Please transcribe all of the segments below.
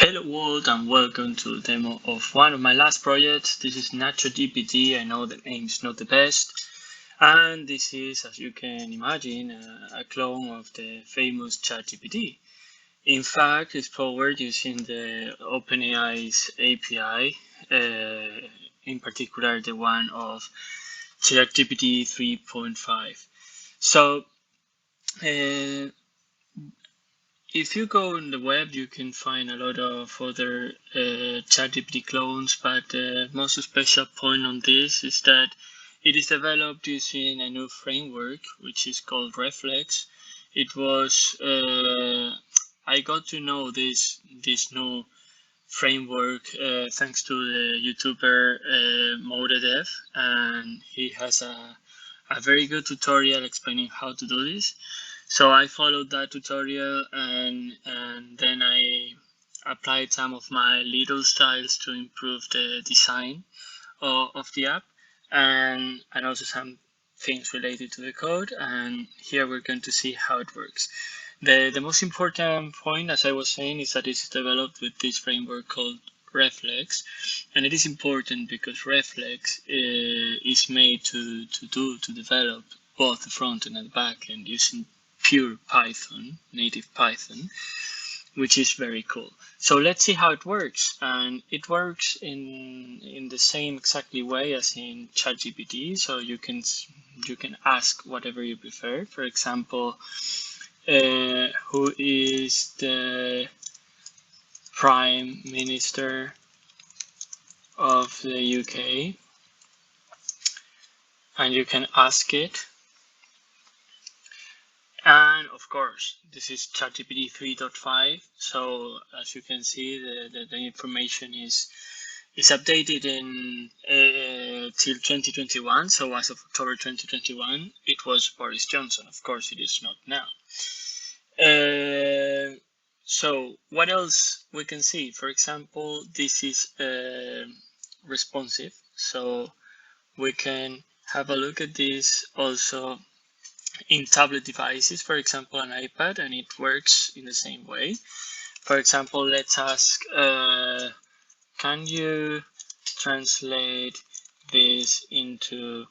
Hello world and welcome to a demo of one of my last projects. This is Nacho-GPT. I know the name is not the best. And this is, as you can imagine, a clone of the famous Chat-GPT. In fact, it's powered using the OpenAI's API, in particular the one of Chat-GPT 3.5. So, if you go on the web, you can find a lot of other Chat-GPT clones, but the most special point on this is that it is developed using a new framework, which is called Reflex. It was I got to know this new framework thanks to the YouTuber Modedev, and he has a very good tutorial explaining how to do this. So I followed that tutorial and then I applied some of my little styles to improve the design of the app and also some things related to the code. And here we're going to see how it works. The most important point, as I was saying, is that it's developed with this framework called Reflex, and it is important because Reflex is made to develop both the front end and the back end using pure Python, native Python, which is very cool. So let's see how it works. And it works in the same exactly way as in Chat-GPT. So you can ask whatever you prefer. For example, who is the Prime Minister of the UK? And you can ask it. And of course, this is Chat-GPT 3.5. So as you can see, the information is updated in till 2021. So as of October 2021, it was Boris Johnson. Of course, it is not now. So what else we can see? For example, this is responsive. So we can have a look at this also in tablet devices, for example, an iPad, and it works in the same way. For example, let's ask, can you translate this into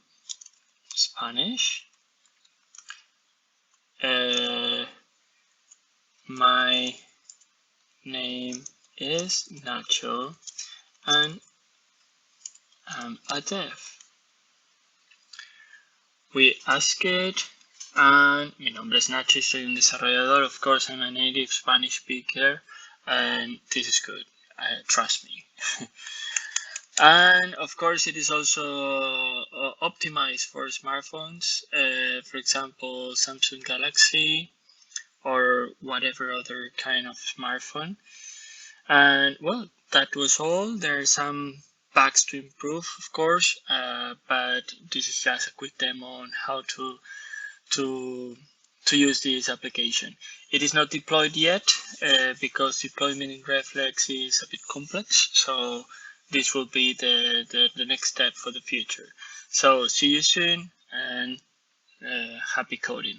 Spanish? My name is Nacho and I'm a dev. We ask it, and mi nombre es Nacho y soy un desarrollador. Of course, I'm a native Spanish speaker, and this is good. Trust me. And of course, it is also optimized for smartphones. For example, Samsung Galaxy or whatever other kind of smartphone. And well, that was all. There are some bugs to improve, of course, but this is just a quick demo on how to use this application. It is not deployed yet because deployment in Reflex is a bit complex. So this will be the next step for the future. So see you soon and happy coding.